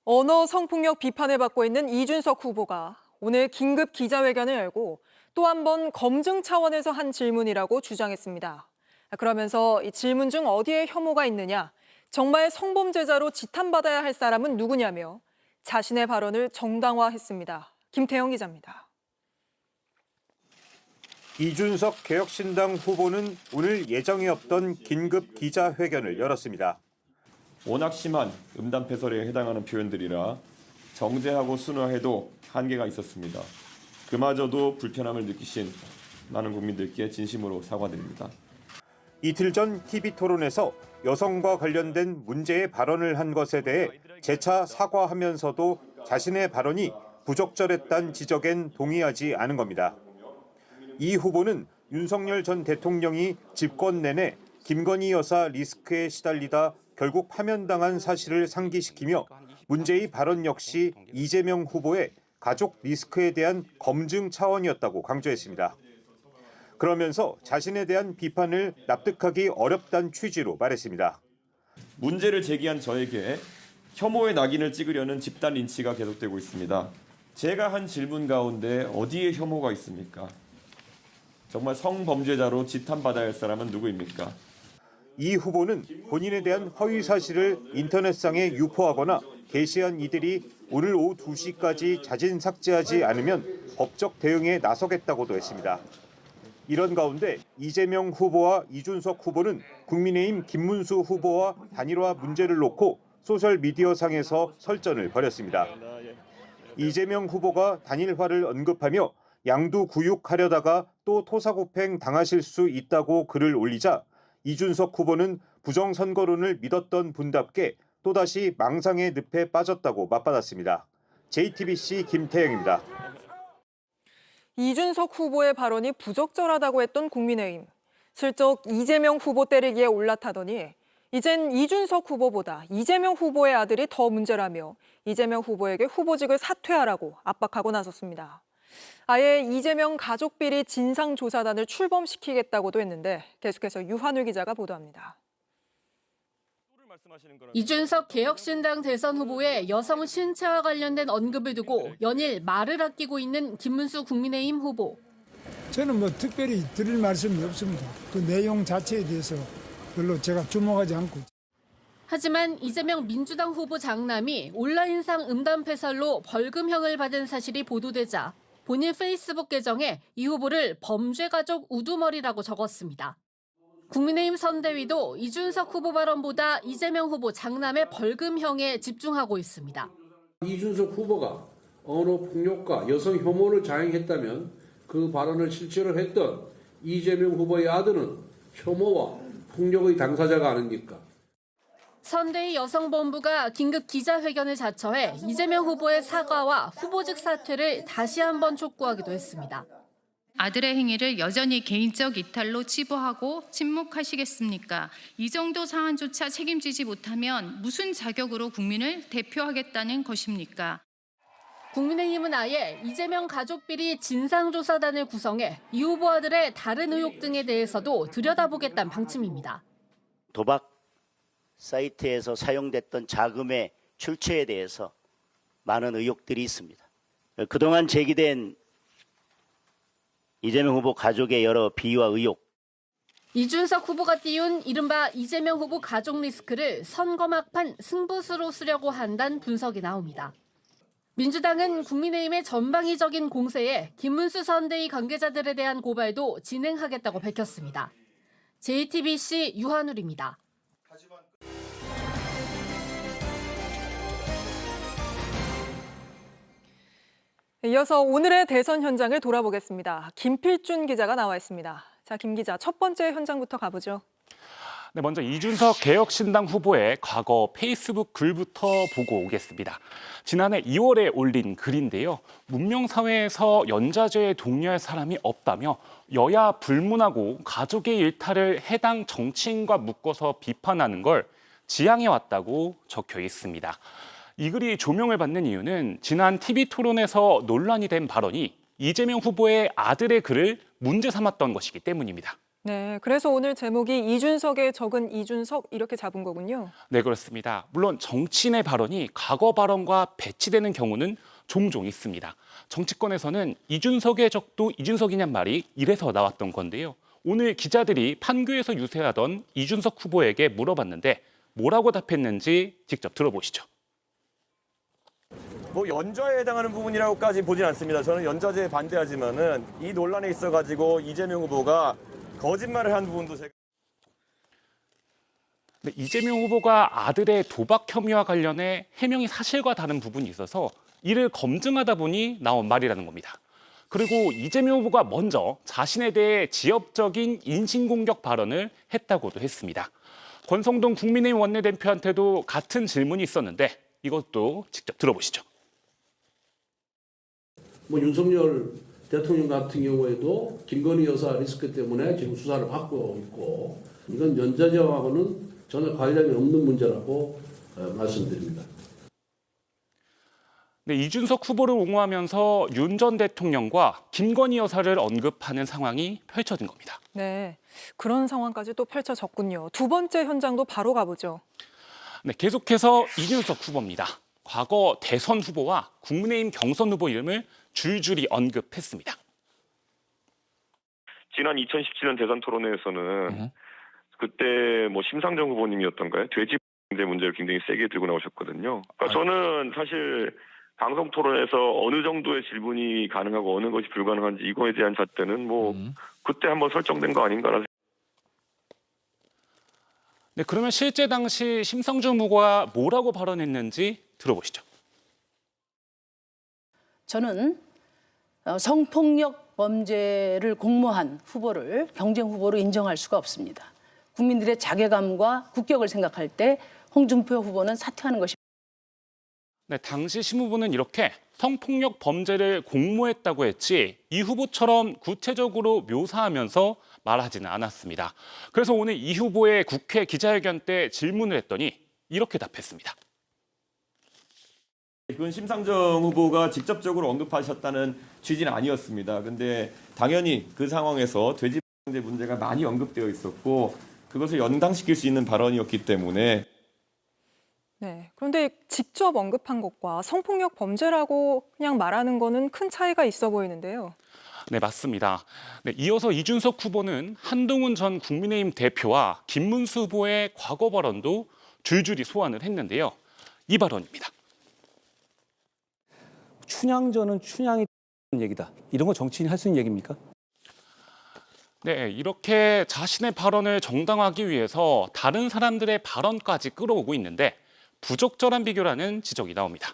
언어 성폭력 비판을 받고 있는 이준석 후보가 오늘 긴급 기자회견을 열고 또 한 번 검증 차원에서 한 질문이라고 주장했습니다. 그러면서 이 질문 중 어디에 혐오가 있느냐, 정말 성범죄자로 지탄받아야 할 사람은 누구냐며 자신의 발언을 정당화했습니다. 김태영 기자입니다. 이준석 개혁신당 후보는 오늘 예정이 없던 긴급 기자회견을 열었습니다. 워낙 심한 음담패설에 해당하는 표현들이라 정제하고 순화해도 한계가 있었습니다. 그마저도 불편함을 느끼신 많은 국민들께 진심으로 사과드립니다. 이틀 전 TV토론에서 여성과 관련된 문제의 발언을 한 것에 대해 재차 사과하면서도 자신의 발언이 부적절했다는 지적엔 동의하지 않은 겁니다. 이 후보는 윤석열 전 대통령이 집권 내내 김건희 여사 리스크에 시달리다 결국 파면당한 사실을 상기시키며 문제의 발언 역시 이재명 후보의 가족 리스크에 대한 검증 차원이었다고 강조했습니다. 그러면서 자신에 대한 비판을 납득하기 어렵다는 취지로 말했습니다. 문제를 제기한 저에게 혐오의 낙인을 찍으려는 집단 린치가 계속되고 있습니다. 제가 한 질문 가운데 어디에 혐오가 있습니까? 정말 성범죄자로 지탄받아야 할 사람은 누구입니까? 이 후보는 본인에 대한 허위 사실을 인터넷상에 유포하거나 게시한 이들이 오늘 오후 2시까지 자진 삭제하지 않으면 법적 대응에 나서겠다고도 했습니다. 이런 가운데 이재명 후보와 이준석 후보는 국민의힘 김문수 후보와 단일화 문제를 놓고 소셜미디어상에서 설전을 벌였습니다. 이재명 후보가 단일화를 언급하며 양두구육하려다가 또 토사구팽 당하실 수 있다고 글을 올리자 이준석 후보는 부정선거론을 믿었던 분답게 또다시 망상의 늪에 빠졌다고 맞받았습니다. JTBC 김태영입니다. 이준석 후보의 발언이 부적절하다고 했던 국민의힘. 슬쩍 이재명 후보 때리기에 올라타더니 이젠 이준석 후보보다 이재명 후보의 아들이 더 문제라며 이재명 후보에게 후보직을 사퇴하라고 압박하고 나섰습니다. 아예 이재명 가족비리 진상조사단을 출범시키겠다고도 했는데 계속해서 유한울 기자가 보도합니다. 이준석 개혁신당 대선 후보의 여성 신체와 관련된 언급을 두고 연일 말을 아끼고 있는 김문수 국민의힘 후보. 저는 특별히 드릴 말씀이 없습니다. 그 내용 자체에 대해서 별로 제가 주목하지 않고. 하지만 이재명 민주당 후보 장남이 온라인상 음담패설로 벌금형을 받은 사실이 보도되자 본인 페이스북 계정에 이 후보를 범죄가족 우두머리라고 적었습니다. 국민의힘 선대위도 이준석 후보 발언보다 이재명 후보 장남의 벌금형에 집중하고 있습니다. 이준석 후보가 언어 폭력과 여성 혐오를 자행했다면 그 발언을 실제로 했던 이재명 후보의 아들은 혐오와 폭력의 당사자가 아닙니까? 선대위 여성본부가 긴급 기자회견을 자처해 이재명 후보의 사과와 후보직 사퇴를 다시 한번 촉구하기도 했습니다. 아들의 행위를 여전히 개인적 이탈로 치부하고 침묵하시겠습니까? 이 정도 사안조차 책임지지 못하면 무슨 자격으로 국민을 대표하겠다는 것입니까? 국민의힘은 아예 이재명 가족비리 진상조사단을 구성해 이 후보 아들의 다른 의혹 등에 대해서도 들여다보겠다는 방침입니다. 도박 사이트에서 사용됐던 자금의 출처에 대해서 많은 의혹들이 있습니다. 그동안 제기된 이재명 후보 가족의 여러 비위와 의혹. 이준석 후보가 띄운 이른바 이재명 후보 가족 리스크를 선거 막판 승부수로 쓰려고 한다는 분석이 나옵니다. 민주당은 국민의힘의 전방위적인 공세에 김문수 선대위 관계자들에 대한 고발도 진행하겠다고 밝혔습니다. JTBC 유한울입니다. 이어서 오늘의 대선 현장을 돌아보겠습니다. 김필준 기자가 나와 있습니다. 자, 김 기자, 첫 번째 현장부터 가보죠. 네, 먼저 이준석 개혁신당 후보의 과거 페이스북 글부터 보고 오겠습니다. 지난해 2월에 올린 글인데요. 문명사회에서 연좌제에 동의할 사람이 없다며 여야 불문하고 가족의 일탈을 해당 정치인과 묶어서 비판하는 걸 지향해왔다고 적혀 있습니다. 이 글이 조명을 받는 이유는 지난 TV토론에서 논란이 된 발언이 이재명 후보의 아들의 글을 문제 삼았던 것이기 때문입니다. 네, 그래서 오늘 제목이 이준석의 적은 이준석 이렇게 잡은 거군요. 네, 그렇습니다. 물론 정치인의 발언이 과거 발언과 배치되는 경우는 종종 있습니다. 정치권에서는 이준석의 적도 이준석이냔 말이 이래서 나왔던 건데요. 오늘 기자들이 판교에서 유세하던 이준석 후보에게 물어봤는데 뭐라고 답했는지 직접 들어보시죠. 뭐 연좌에 해당하는 부분이라고까지 보진 않습니다. 저는 연좌제에 반대하지만은 이 논란에 있어가지고 이재명 후보가 거짓말을 한 부분도 제가. 네, 이재명 후보가 아들의 도박 혐의와 관련해 해명이 사실과 다른 부분이 있어서 이를 검증하다 보니 나온 말이라는 겁니다. 그리고 이재명 후보가 먼저 자신에 대해 지역적인 인신공격 발언을 했다고도 했습니다. 권성동 국민의힘 원내대표한테도 같은 질문이 있었는데 이것도 직접 들어보시죠. 뭐 윤석열 대통령 같은 경우에도 김건희 여사 리스크 때문에 지금 수사를 받고 있고 이건 연좌제하고는 전혀 관련이 없는 문제라고 말씀드립니다. 네, 이준석 후보를 옹호하면서 윤 전 대통령과 김건희 여사를 언급하는 상황이 펼쳐진 겁니다. 네, 그런 상황까지 또 펼쳐졌군요. 두 번째 현장도 바로 가보죠. 네, 계속해서 이준석 후보입니다. 과거 대선 후보와 국민의힘 경선 후보 이름을 줄줄이 언급했습니다. 지난 2017년 대선 토론회에서는 그때 뭐 심상정 후보님이었던가요? 돼지 문제를 굉장히 세게 들고 나오셨거든요. 그러니까 저는 사실 방송 토론에서 어느 정도의 질문이 가능하고 어느 것이 불가능한지 이거에 대한 잣대는 뭐 그때 한번 설정된 거 아닌가라는. 네, 그러면 실제 당시 심상정 후보가 뭐라고 발언했는지 들어보시죠. 저는 성폭력 범죄를 공모한 후보를 경쟁 후보로 인정할 수가 없습니다. 국민들의 자괴감과 국격을 생각할 때 홍준표 후보는 사퇴하는 것이. 네, 당시 심 후보는 이렇게 성폭력 범죄를 공모했다고 했지 이 후보처럼 구체적으로 묘사하면서 말하지는 않았습니다. 그래서 오늘 이 후보의 국회 기자회견 때 질문을 했더니 이렇게 답했습니다. 그건 심상정 후보가 직접적으로 언급하셨다는 취지는 아니었습니다. 근데 당연히 그 상황에서 돼지 문제가 많이 언급되어 있었고 그것을 연상시킬 수 있는 발언이었기 때문에. 네, 그런데 직접 언급한 것과 성폭력 범죄라고 그냥 말하는 거는 큰 차이가 있어 보이는데요. 네, 맞습니다. 네, 이어서 이준석 후보는 한동훈 전 국민의힘 대표와 김문수 후보의 과거 발언도 줄줄이 소환을 했는데요. 이 발언입니다. 춘향전은 춘향이 얘기다. 이런 거 정치인이 할 수 있는 얘기입니까? 네, 이렇게 자신의 발언을 정당화하기 위해서 다른 사람들의 발언까지 끌어오고 있는데 부적절한 비교라는 지적이 나옵니다.